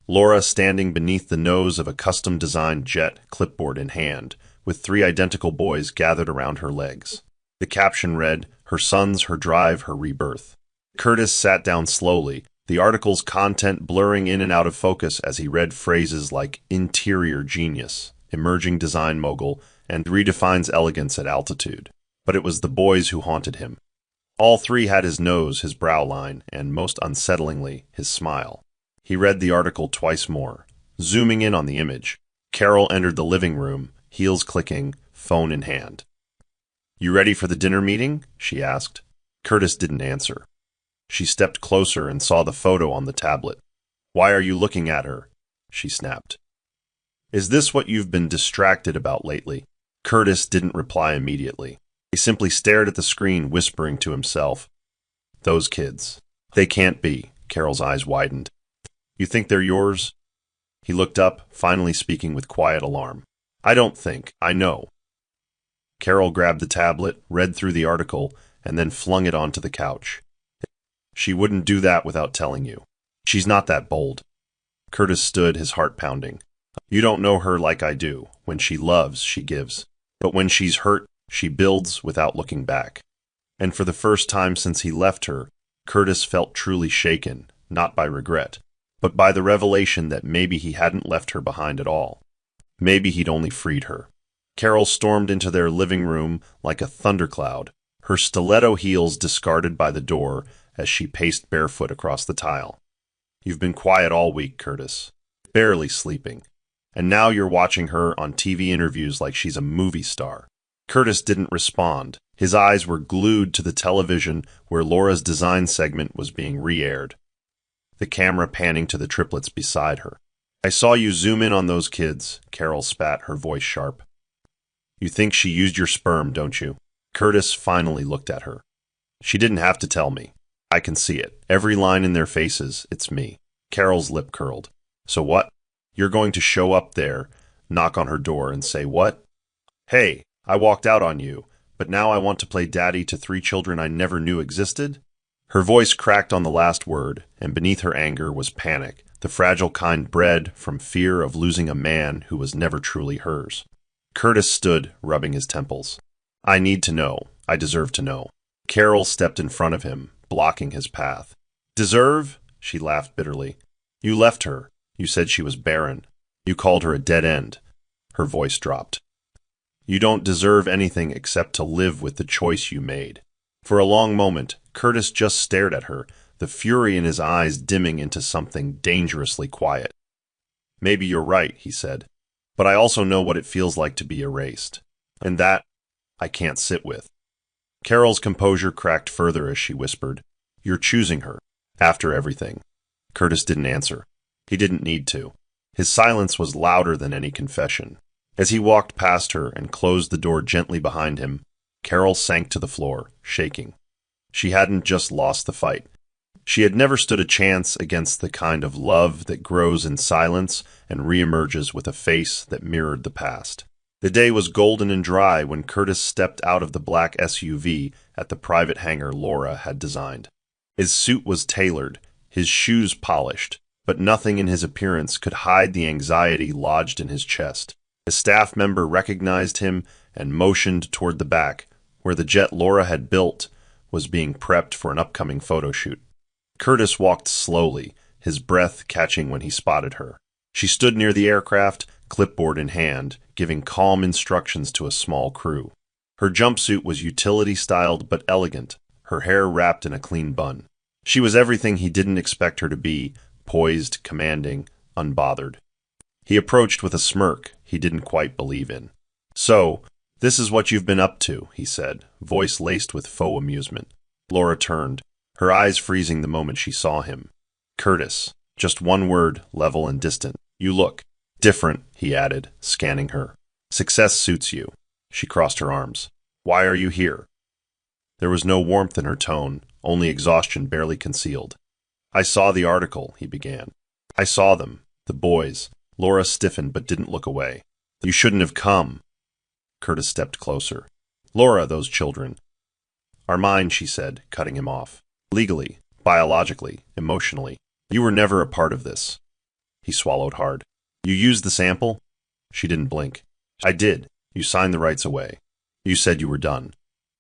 Laura standing beneath the nose of a custom-designed jet, clipboard in hand, with three identical boys gathered around her legs. The caption read, "Her sons, her drive, her rebirth." Curtis sat down slowly, the article's content blurring in and out of focus as he read phrases like interior genius, emerging design mogul, and redefines elegance at altitude. But it was the boys who haunted him. All three had his nose, his brow line, and most unsettlingly, his smile. He read the article twice more, zooming in on the image. Carol entered the living room, heels clicking, phone in hand. "You ready for the dinner meeting?" she asked. Curtis didn't answer. She stepped closer and saw the photo on the tablet. "Why are you looking at her?" she snapped. "Is this what you've been distracted about lately?" Curtis didn't reply immediately. He simply stared at the screen, whispering to himself, "Those kids. They can't be." Carol's eyes widened. "You think they're yours?" He looked up, finally speaking with quiet alarm. "I don't think. I know." Carol grabbed the tablet, read through the article, and then flung it onto the couch. "She wouldn't do that without telling you." She's not that bold. Curtis stood, his heart pounding. You don't know her like I do. When she loves, she gives. But when she's hurt, she builds without looking back. And for the first time since he left her, Curtis felt truly shaken, not by regret, but by the revelation that maybe he hadn't left her behind at all. Maybe he'd only freed her. Carol stormed into their living room like a thundercloud, her stiletto heels discarded by the door as she paced barefoot across the tile. You've been quiet all week, Curtis. Barely sleeping. And now you're watching her on TV interviews like she's a movie star. Curtis didn't respond. His eyes were glued to the television where Laura's design segment was being re-aired, the camera panning to the triplets beside her. I saw you zoom in on those kids, Carol spat, her voice sharp. You think she used your sperm, don't you? Curtis finally looked at her. She didn't have to tell me. I can see it. Every line in their faces, it's me. Carol's lip curled. So what? You're going to show up there, knock on her door, and say what? Hey, I walked out on you, but now I want to play daddy to 3 children I never knew existed? Her voice cracked on the last word, and beneath her anger was panic, the fragile kind bred from fear of losing a man who was never truly hers. Curtis stood, rubbing his temples. I need to know. I deserve to know. Carol stepped in front of him, blocking his path. Deserve? She laughed bitterly. You left her. You said she was barren. You called her a dead end. Her voice dropped. You don't deserve anything except to live with the choice you made. For a long moment, Curtis just stared at her, the fury in his eyes dimming into something dangerously quiet. Maybe you're right, he said, but I also know what it feels like to be erased. And that I can't sit with. Carol's composure cracked further as she whispered, You're choosing her, after everything. Curtis didn't answer. He didn't need to. His silence was louder than any confession. As he walked past her and closed the door gently behind him, Carol sank to the floor, shaking. She hadn't just lost the fight. She had never stood a chance against the kind of love that grows in silence and reemerges with a face that mirrored the past. The day was golden and dry when Curtis stepped out of the black SUV at the private hangar Laura had designed. His suit was tailored, his shoes polished, but nothing in his appearance could hide the anxiety lodged in his chest. A staff member recognized him and motioned toward the back, where the jet Laura had built was being prepped for an upcoming photo shoot. Curtis walked slowly, his breath catching when he spotted her. She stood near the aircraft, clipboard in hand, giving calm instructions to a small crew. Her jumpsuit was utility-styled but elegant, her hair wrapped in a clean bun. She was everything he didn't expect her to be, poised, commanding, unbothered. He approached with a smirk he didn't quite believe in. So, this is what you've been up to, he said, voice laced with faux amusement. Laura turned, her eyes freezing the moment she saw him. Curtis, just one word, level and distant. You look different, he added, scanning her. Success suits you. She crossed her arms. Why are you here? There was no warmth in her tone, only exhaustion barely concealed. I saw the article, he began. I saw them, the boys. Laura stiffened but didn't look away. You shouldn't have come. Curtis stepped closer. Laura, those children are mine, she said, cutting him off. Legally, biologically, emotionally. You were never a part of this. He swallowed hard. You used the sample? She didn't blink. I did. You signed the rights away. You said you were done.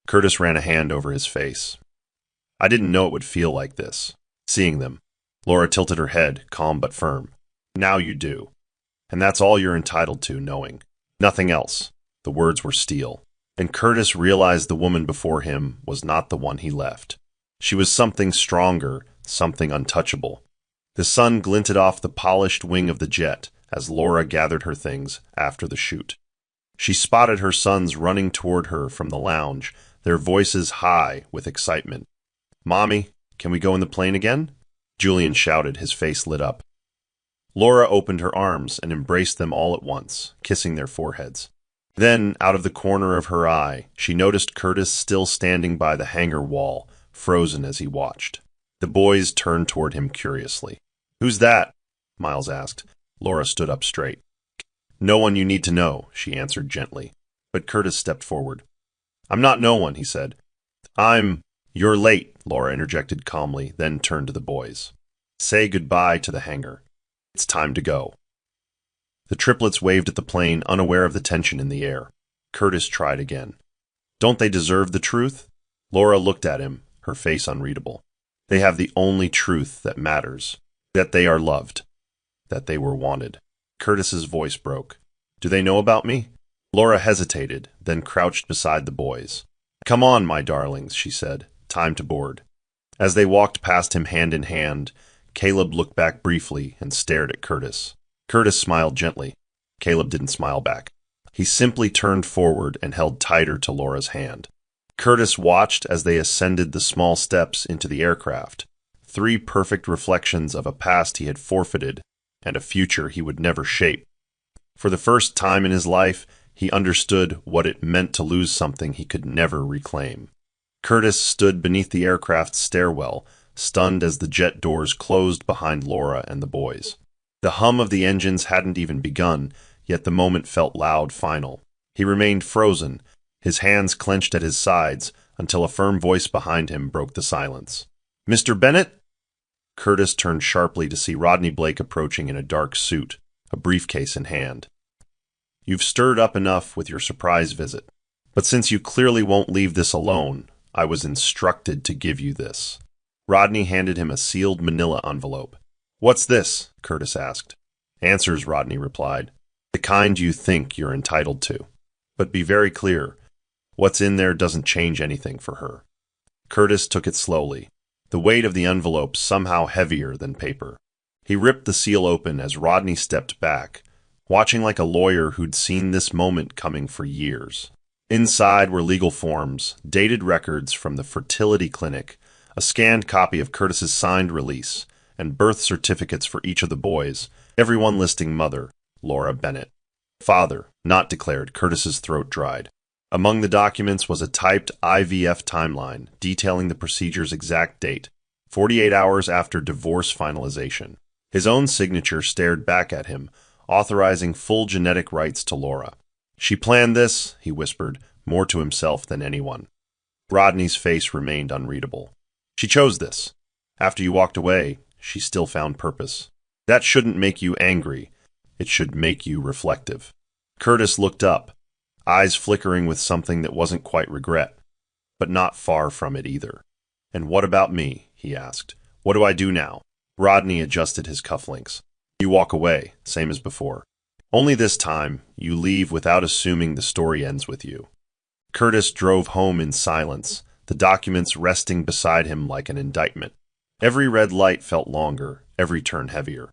Curtis ran a hand over his face. I didn't know it would feel like this. Seeing them. Laura tilted her head, calm but firm. Now you do. And that's all you're entitled to, knowing. Nothing else. The words were steel. And Curtis realized the woman before him was not the one he left. She was something stronger, something untouchable. The sun glinted off the polished wing of the jet as Laura gathered her things after the shoot. She spotted her sons running toward her from the lounge, their voices high with excitement. Mommy, can we go in the plane again? Julian shouted, his face lit up. Laura opened her arms and embraced them all at once, kissing their foreheads. Then, out of the corner of her eye, she noticed Curtis still standing by the hangar wall, frozen as he watched. The boys turned toward him curiously. Who's that? Miles asked. Laura stood up straight. No one you need to know, she answered gently. But Curtis stepped forward. I'm not no one, he said. You're late, Laura interjected calmly, then turned to the boys. Say goodbye to the hangar. It's time to go. The triplets waved at the plane, unaware of the tension in the air. Curtis tried again. Don't they deserve the truth? Laura looked at him, her face unreadable. They have the only truth that matters. That they are loved. That they were wanted. Curtis's voice broke. Do they know about me? Laura hesitated, then crouched beside the boys. Come on, my darlings, she said. Time to board. As they walked past him hand in hand, Caleb looked back briefly and stared at Curtis. Curtis smiled gently. Caleb didn't smile back. He simply turned forward and held tighter to Laura's hand. Curtis watched as they ascended the small steps into the aircraft, 3 perfect reflections of a past he had forfeited and a future he would never shape. For the first time in his life, he understood what it meant to lose something he could never reclaim. Curtis stood beneath the aircraft's stairwell, stunned as the jet doors closed behind Laura and the boys. The hum of the engines hadn't even begun, yet the moment felt loud, final. He remained frozen, his hands clenched at his sides, until a firm voice behind him broke the silence. Mr. Bennett? Curtis turned sharply to see Rodney Blake approaching in a dark suit, a briefcase in hand. You've stirred up enough with your surprise visit. But since you clearly won't leave this alone, I was instructed to give you this. Rodney handed him a sealed manila envelope. What's this? Curtis asked. Answers, Rodney replied. The kind you think you're entitled to. But be very clear. What's in there doesn't change anything for her. Curtis took it slowly, the weight of the envelope somehow heavier than paper. He ripped the seal open as Rodney stepped back, watching like a lawyer who'd seen this moment coming for years. Inside were legal forms, dated records from the fertility clinic, a scanned copy of Curtis's signed release, and birth certificates for each of the boys, everyone listing mother, Laura Bennett. Father, not declared. Curtis's throat dried. Among the documents was a typed IVF timeline detailing the procedure's exact date, 48 hours after divorce finalization. His own signature stared back at him, authorizing full genetic rights to Laura. She planned this, he whispered, more to himself than anyone. Rodney's face remained unreadable. She chose this. After you walked away, she still found purpose. That shouldn't make you angry. It should make you reflective. Curtis looked up, eyes flickering with something that wasn't quite regret, but not far from it either. And what about me? He asked. What do I do now? Rodney adjusted his cufflinks. You walk away, same as before. Only this time, you leave without assuming the story ends with you. Curtis drove home in silence, the documents resting beside him like an indictment. Every red light felt longer, every turn heavier.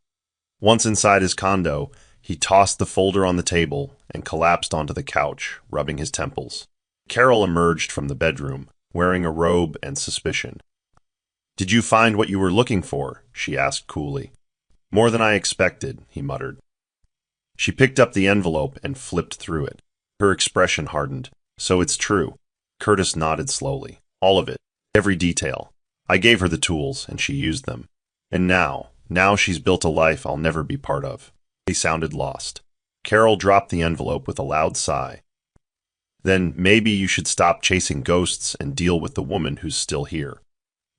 Once inside his condo, he tossed the folder on the table and collapsed onto the couch, rubbing his temples. Carol emerged from the bedroom, wearing a robe and suspicion. Did you find what you were looking for? She asked coolly. More than I expected, he muttered. She picked up the envelope and flipped through it. Her expression hardened. So it's true. Curtis nodded slowly. All of it. Every detail. I gave her the tools, and she used them. And now she's built a life I'll never be part of. He sounded lost. Carol dropped the envelope with a loud sigh. Then maybe you should stop chasing ghosts and deal with the woman who's still here.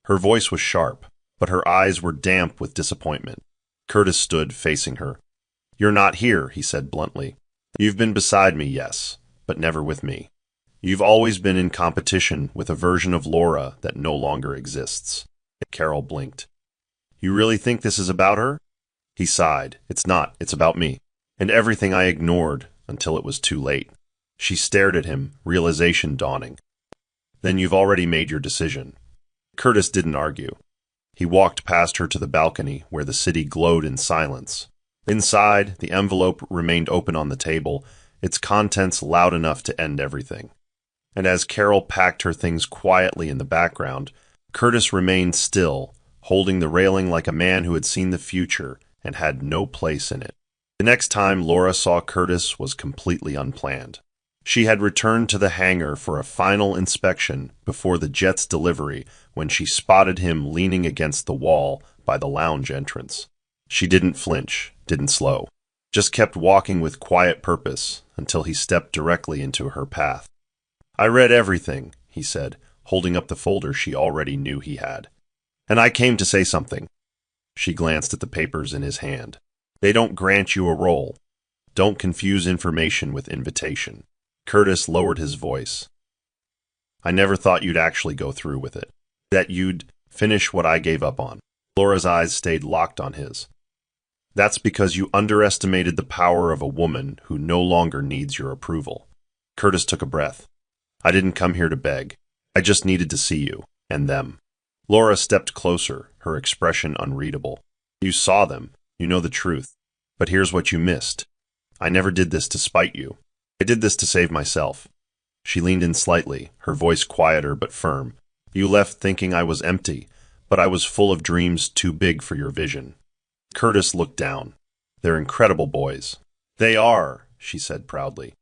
Her voice was sharp, but her eyes were damp with disappointment. Curtis stood facing her. You're not here, he said bluntly. You've been beside me, yes, but never with me. You've always been in competition with a version of Laura that no longer exists. Carol blinked. You really think this is about her? He sighed. It's not. It's about me. And everything I ignored until it was too late. She stared at him, realization dawning. Then you've already made your decision. Curtis didn't argue. He walked past her to the balcony where the city glowed in silence. Inside, the envelope remained open on the table, its contents loud enough to end everything. And as Carol packed her things quietly in the background, Curtis remained still, holding the railing like a man who had seen the future and had no place in it. The next time Laura saw Curtis was completely unplanned. She had returned to the hangar for a final inspection before the jet's delivery when she spotted him leaning against the wall by the lounge entrance. She didn't flinch, didn't slow, just kept walking with quiet purpose until he stepped directly into her path. I read everything, he said, holding up the folder she already knew he had. And I came to say something. She glanced at the papers in his hand. They don't grant you a role. Don't confuse information with invitation. Curtis lowered his voice. I never thought you'd actually go through with it. That you'd finish what I gave up on. Laura's eyes stayed locked on his. That's because you underestimated the power of a woman who no longer needs your approval. Curtis took a breath. I didn't come here to beg. I just needed to see you, and them. Laura stepped closer, her expression unreadable. You saw them. You know the truth. But here's what you missed. I never did this to spite you. I did this to save myself. She leaned in slightly, her voice quieter but firm. You left thinking I was empty, but I was full of dreams too big for your vision. Curtis looked down. They're incredible boys. They are, she said proudly.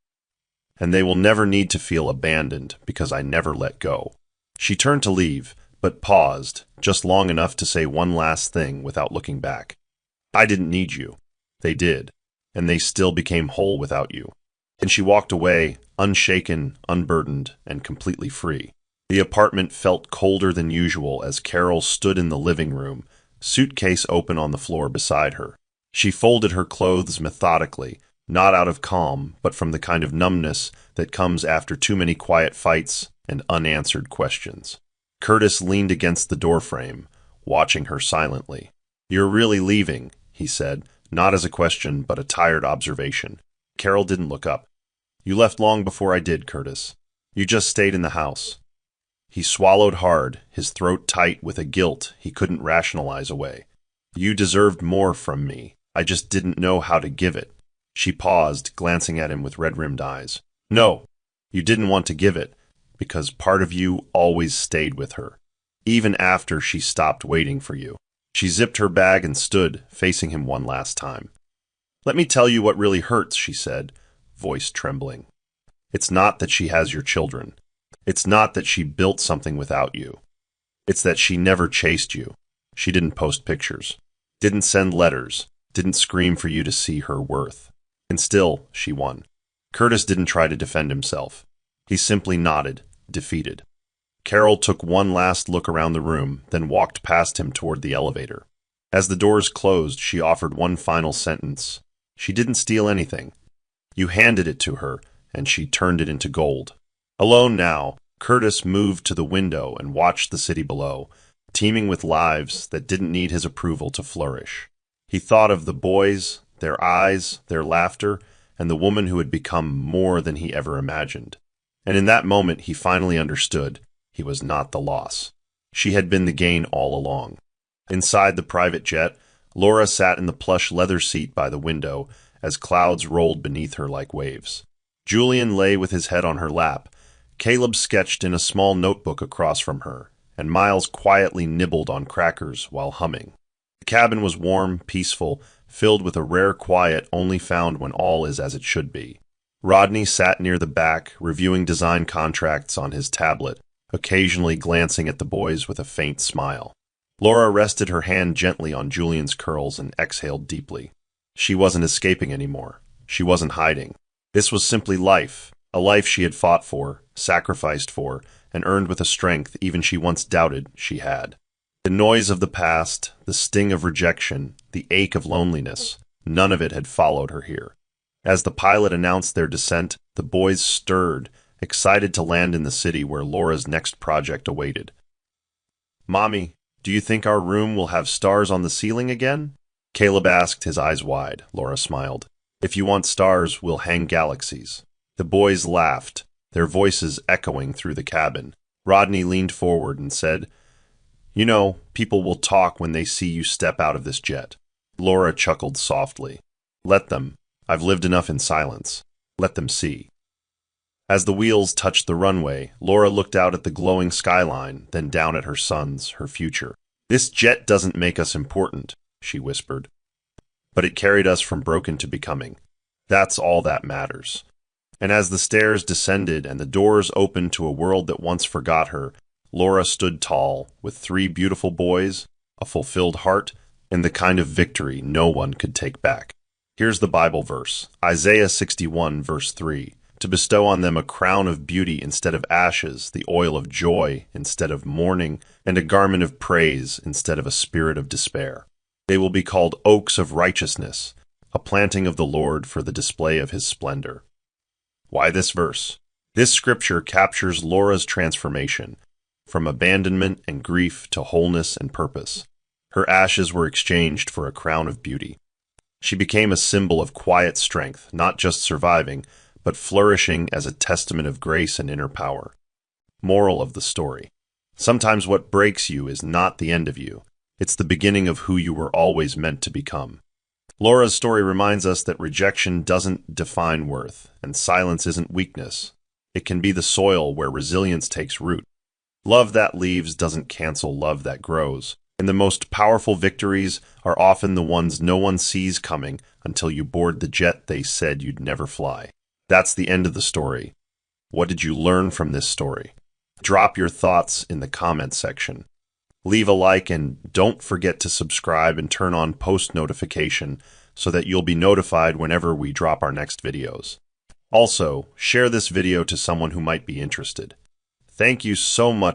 And they will never need to feel abandoned because I never let go. She turned to leave, but paused, just long enough to say one last thing without looking back. I didn't need you. They did, and they still became whole without you. And she walked away, unshaken, unburdened, and completely free. The apartment felt colder than usual as Carol stood in the living room, suitcase open on the floor beside her. She folded her clothes methodically, not out of calm, but from the kind of numbness that comes after too many quiet fights and unanswered questions. Curtis leaned against the doorframe, watching her silently. You're really leaving, he said, not as a question, but a tired observation. Carol didn't look up. You left long before I did, Curtis. You just stayed in the house. He swallowed hard, his throat tight with a guilt he couldn't rationalize away. You deserved more from me. I just didn't know how to give it. She paused, glancing at him with red-rimmed eyes. No, you didn't want to give it, because part of you always stayed with her, even after she stopped waiting for you. She zipped her bag and stood, facing him one last time. Let me tell you what really hurts, she said, voice trembling. It's not that she has your children. It's not that she built something without you. It's that she never chased you. She didn't post pictures, didn't send letters, didn't scream for you to see her worth. And still, she won. Curtis didn't try to defend himself. He simply nodded, defeated. Carol took one last look around the room, then walked past him toward the elevator. As the doors closed, she offered one final sentence. She didn't steal anything. You handed it to her, and she turned it into gold. Alone now, Curtis moved to the window and watched the city below, teeming with lives that didn't need his approval to flourish. He thought of the boys, their eyes, their laughter, and the woman who had become more than he ever imagined. And in that moment, he finally understood he was not the loss. She had been the gain all along. Inside the private jet, Laura sat in the plush leather seat by the window as clouds rolled beneath her like waves. Julian lay with his head on her lap. Caleb sketched in a small notebook across from her, and Miles quietly nibbled on crackers while humming. The cabin was warm, peaceful, filled with a rare quiet only found when all is as it should be. Rodney sat near the back, reviewing design contracts on his tablet, occasionally glancing at the boys with a faint smile. Laura rested her hand gently on Julian's curls and exhaled deeply. She wasn't escaping anymore. She wasn't hiding. This was simply life, a life she had fought for, sacrificed for, and earned with a strength even she once doubted she had. The noise of the past, the sting of rejection, the ache of loneliness, none of it had followed her here. As the pilot announced their descent, the boys stirred, excited to land in the city where Laura's next project awaited. Mommy, do you think our room will have stars on the ceiling again? Caleb asked, his eyes wide. Laura smiled. If you want stars, we'll hang galaxies. The boys laughed, their voices echoing through the cabin. Rodney leaned forward and said, You know, people will talk when they see you step out of this jet. Laura chuckled softly. Let them. I've lived enough in silence. Let them see. As the wheels touched the runway, Laura looked out at the glowing skyline, then down at her sons, her future. This jet doesn't make us important, she whispered. But it carried us from broken to becoming. That's all that matters. And as the stairs descended and the doors opened to a world that once forgot her, Laura stood tall, with 3 beautiful boys, a fulfilled heart, and the kind of victory no one could take back. Here's the Bible verse, Isaiah 61, verse 3. To bestow on them a crown of beauty instead of ashes, the oil of joy instead of mourning, and a garment of praise instead of a spirit of despair. They will be called oaks of righteousness, a planting of the Lord for the display of his splendor. Why this verse? This scripture captures Laura's transformation, from abandonment and grief to wholeness and purpose. Her ashes were exchanged for a crown of beauty. She became a symbol of quiet strength, not just surviving, but flourishing as a testament of grace and inner power. Moral of the story. Sometimes what breaks you is not the end of you. It's the beginning of who you were always meant to become. Laura's story reminds us that rejection doesn't define worth, and silence isn't weakness. It can be the soil where resilience takes root. Love that leaves doesn't cancel love that grows. And the most powerful victories are often the ones no one sees coming until you board the jet they said you'd never fly. That's the end of the story. What did you learn from this story? Drop your thoughts in the comments section. Leave a like and don't forget to subscribe and turn on post notification so that you'll be notified whenever we drop our next videos. Also, share this video to someone who might be interested. Thank you so much